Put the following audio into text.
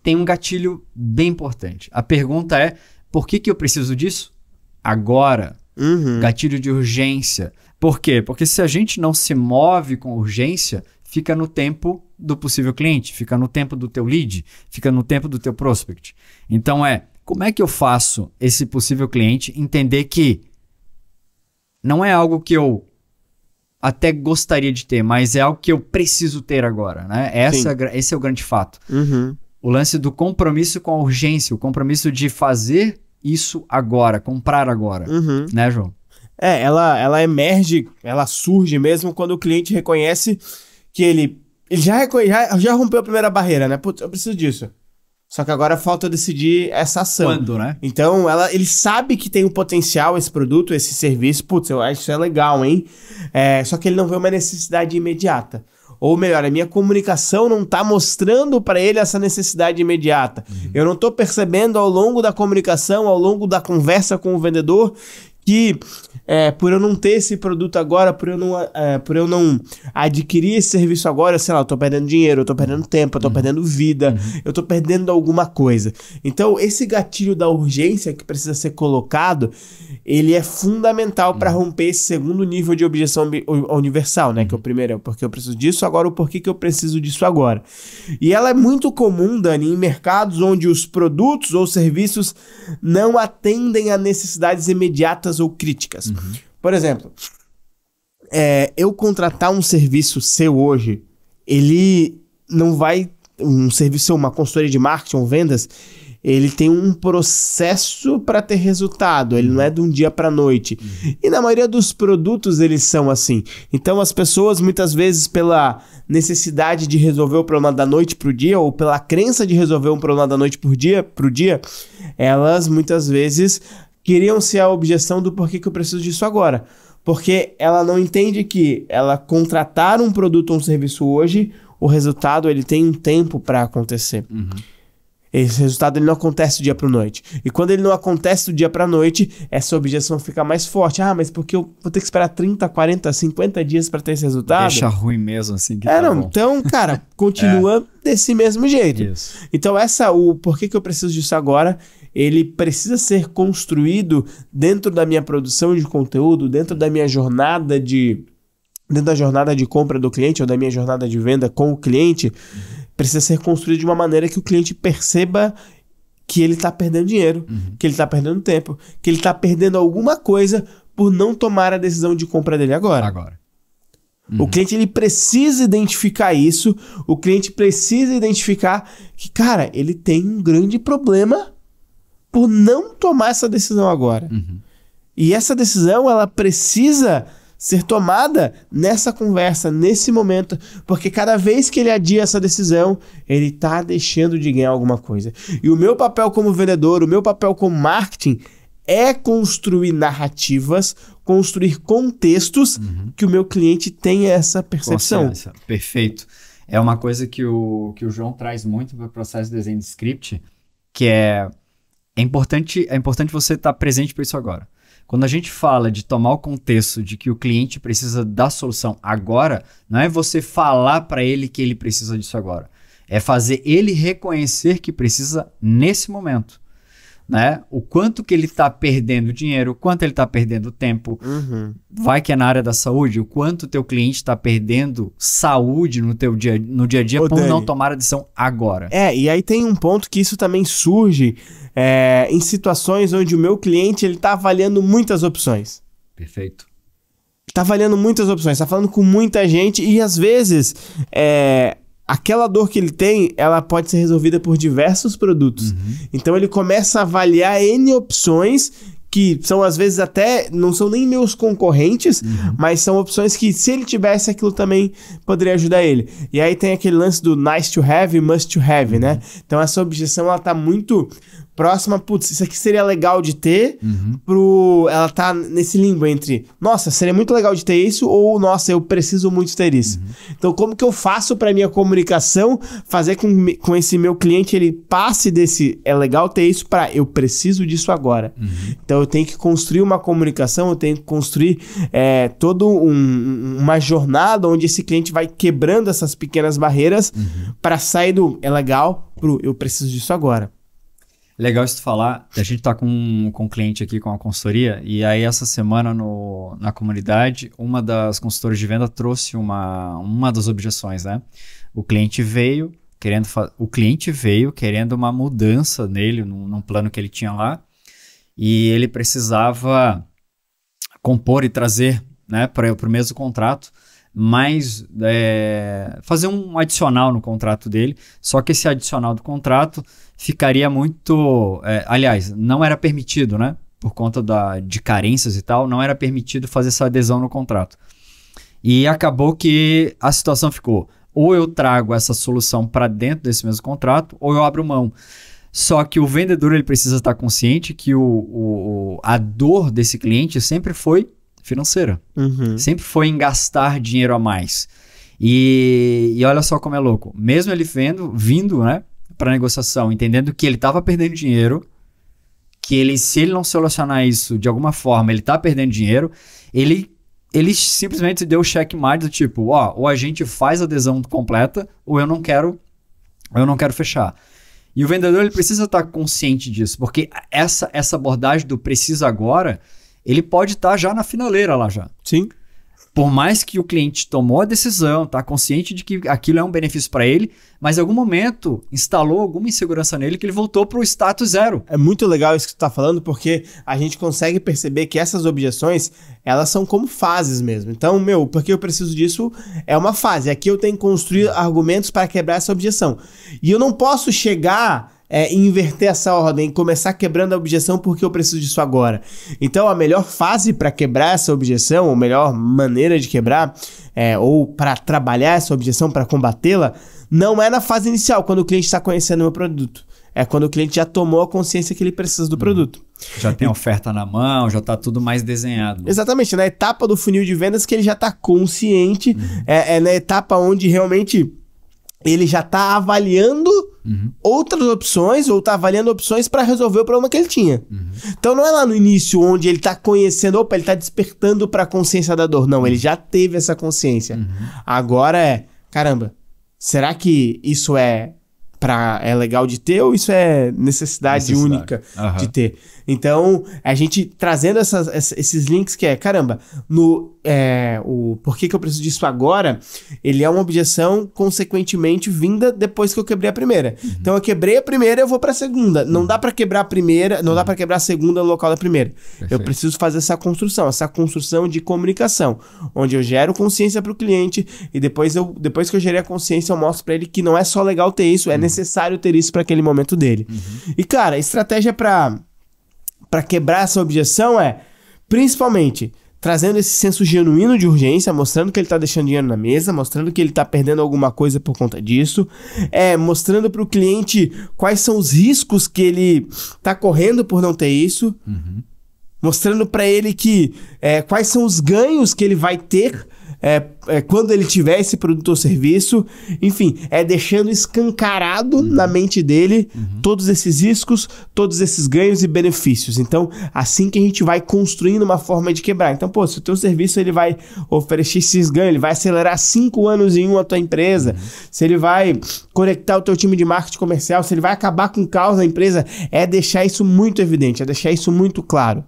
tem um gatilho bem importante. A pergunta é, por que eu preciso disso? Agora. Gatilho de urgência. Por quê? Porque se a gente não se move com urgência, fica no tempo do possível cliente, fica no tempo do teu lead, fica no tempo do teu prospect. Então como é que eu faço esse possível cliente entender que não é algo que eu até gostaria de ter, mas é algo que eu preciso ter agora, né? Esse é o grande fato. O lance do compromisso com a urgência, o compromisso de fazer isso agora, comprar agora, né, João? Ela emerge, ela surge mesmo quando o cliente reconhece que ele já rompeu a primeira barreira, né? Putz, eu preciso disso. Só que agora falta decidir essa ação. Quando, né? Então, ele sabe que tem um potencial esse produto, esse serviço. Putz, eu acho isso legal, hein? Só que ele não vê uma necessidade imediata. Ou melhor, a minha comunicação não está mostrando para ele essa necessidade imediata. Eu não estou percebendo ao longo da comunicação, ao longo da conversa com o vendedor, que por eu não ter esse produto agora, por eu não adquirir esse serviço agora, sei lá, eu tô perdendo dinheiro, eu tô perdendo tempo, eu tô perdendo vida, eu tô perdendo alguma coisa. Então, esse gatilho da urgência que precisa ser colocado, ele é fundamental para romper esse segundo nível de objeção universal, né? Que é o primeiro é o porquê eu preciso disso, agora o porquê que eu preciso disso agora. E ela é muito comum, Dani, em mercados onde os produtos ou serviços não atendem a necessidades imediatas ou críticas. Por exemplo, eu contratar um serviço seu hoje, ele não vai... Um serviço, uma consultoria de marketing ou vendas, ele tem um processo para ter resultado, ele não é de um dia para noite. E na maioria dos produtos eles são assim. Então as pessoas muitas vezes pela necessidade de resolver o problema da noite para o dia, ou pela crença de resolver um problema da noite para o dia, elas muitas vezes queriam ser a objeção do porquê que eu preciso disso agora. Porque ela não entende que ela contratar um produto ou um serviço hoje, o resultado ele tem um tempo para acontecer. Esse resultado ele não acontece do dia para noite. E quando ele não acontece do dia para noite, essa objeção fica mais forte. Ah, mas porque eu vou ter que esperar 30, 40, 50 dias para ter esse resultado? Deixa ruim mesmo assim. Que não. Bom. Então, cara, continua desse mesmo jeito. Isso. Então, o porquê que eu preciso disso agora, ele precisa ser construído dentro da minha produção de conteúdo, dentro da minha jornada dentro da jornada de compra do cliente ou da minha jornada de venda com o cliente, precisa ser construído de uma maneira que o cliente perceba que ele está perdendo dinheiro, que ele está perdendo tempo, que ele está perdendo alguma coisa por não tomar a decisão de compra dele agora. O cliente ele precisa identificar isso, o cliente precisa identificar que, cara, ele tem um grande problema por não tomar essa decisão agora. E essa decisão, ela precisa ser tomada nessa conversa, nesse momento, porque cada vez que ele adia essa decisão, ele está deixando de ganhar alguma coisa. E o meu papel como vendedor, o meu papel como marketing é construir narrativas, construir contextos que o meu cliente tenha essa percepção. Consciência. Perfeito. É uma coisa que o João traz muito para o processo de desenho de script, que é importante você estar presente para isso agora. Quando a gente fala de tomar o contexto de que o cliente precisa da solução agora, não é você falar para ele que ele precisa disso agora. É fazer ele reconhecer que precisa nesse momento. Né? O quanto que ele está perdendo dinheiro, o quanto ele está perdendo tempo. Vai que é na área da saúde, o quanto o teu cliente está perdendo saúde no dia a dia por Dani, não tomar a decisão agora. E aí tem um ponto que isso também surge em situações onde o meu cliente está avaliando muitas opções. Perfeito. Está avaliando muitas opções, está falando com muita gente e às vezes aquela dor que ele tem, ela pode ser resolvida por diversos produtos. Então ele começa a avaliar N opções que são às vezes até, não são nem meus concorrentes, mas são opções que se ele tivesse aquilo também poderia ajudar ele. E aí tem aquele lance do nice to have e must to have, né? Então essa objeção ela tá muito Próxima, putz, isso aqui seria legal de ter, ela tá nesse limbo entre, nossa, seria muito legal de ter isso, ou, nossa, eu preciso muito ter isso. Então, como que eu faço pra minha comunicação fazer com esse meu cliente, ele passe desse, é legal ter isso, pra eu preciso disso agora. Então, eu tenho que construir uma comunicação, eu tenho que construir toda uma jornada onde esse cliente vai quebrando essas pequenas barreiras pra sair do, é legal, pro eu preciso disso agora. Legal isso tu falar. A gente tá com um cliente aqui com a consultoria, e aí essa semana na comunidade, uma das consultoras de venda trouxe uma das objeções, né? O cliente veio querendo uma mudança nele, num plano que ele tinha lá, e ele precisava compor e trazer, né, para o mesmo contrato, mas fazer um adicional no contrato dele, só que esse adicional do contrato ficaria muito... aliás, não era permitido, né? Por conta de carências e tal, não era permitido fazer essa adesão no contrato. E acabou que a situação ficou, ou eu trago essa solução para dentro desse mesmo contrato, ou eu abro mão. Só que o vendedor ele precisa estar consciente que a dor desse cliente sempre foi financeira. Sempre foi em gastar dinheiro a mais. E olha só como é louco. Mesmo ele vindo, né, para negociação, entendendo que ele estava perdendo dinheiro, que se ele não solucionar isso de alguma forma, ele está perdendo dinheiro, ele simplesmente deu o checkmate do tipo, ou a gente faz a adesão completa, ou eu não quero fechar. E o vendedor ele precisa estar consciente disso, porque essa abordagem do preciso agora, ele pode estar já na finaleira lá já. Sim. Por mais que o cliente tomou a decisão, está consciente de que aquilo é um benefício para ele, mas em algum momento instalou alguma insegurança nele que ele voltou para o status zero. É muito legal isso que tu tá falando, porque a gente consegue perceber que essas objeções, elas são como fases mesmo. Então, porque eu preciso disso é uma fase. Aqui eu tenho que construir argumentos para quebrar essa objeção. E eu não posso chegar... inverter essa ordem, começar quebrando a objeção porque eu preciso disso agora. Então, a melhor fase para quebrar essa objeção, ou a melhor maneira de quebrar, ou para trabalhar essa objeção, para combatê-la, não é na fase inicial, quando o cliente está conhecendo o meu produto. É quando o cliente já tomou a consciência que ele precisa do produto. Já tem a oferta na mão, já está tudo mais desenhado. Exatamente, na etapa do funil de vendas que ele já está consciente, é na etapa onde realmente... ele já está avaliando outras opções, ou está avaliando opções para resolver o problema que ele tinha. Então não é lá no início onde ele está conhecendo, ele está despertando para a consciência da dor. Não, ele já teve essa consciência. Agora caramba, será que isso é legal de ter, ou isso é necessidade única de ter? Então, a gente trazendo esses links que caramba, o porquê que eu preciso disso agora, ele é uma objeção consequentemente vinda depois que eu quebrei a primeira. Então, eu quebrei a primeira, eu vou para a segunda. Não dá para quebrar a primeira, não dá para quebrar a segunda no local da primeira. Perfeito. Eu preciso fazer essa construção de comunicação, onde eu gero consciência para o cliente e depois que eu gerei a consciência, eu mostro para ele que não é só legal ter isso, é necessário ter isso para aquele momento dele. E, cara, a estratégia para quebrar essa objeção principalmente, trazendo esse senso genuíno de urgência, mostrando que ele está deixando dinheiro na mesa, mostrando que ele está perdendo alguma coisa por conta disso, mostrando para o cliente quais são os riscos que ele está correndo por não ter isso, mostrando para ele que quais são os ganhos que ele vai ter quando ele tiver esse produto ou serviço. Enfim, deixando escancarado na mente dele todos esses riscos, todos esses ganhos e benefícios. Então, assim que a gente vai construindo uma forma de quebrar. Então, se o teu serviço ele vai oferecer esses ganhos, ele vai acelerar 5 anos em a tua empresa, se ele vai conectar o teu time de marketing comercial, se ele vai acabar com o caos da empresa, deixar isso muito evidente, deixar isso muito claro.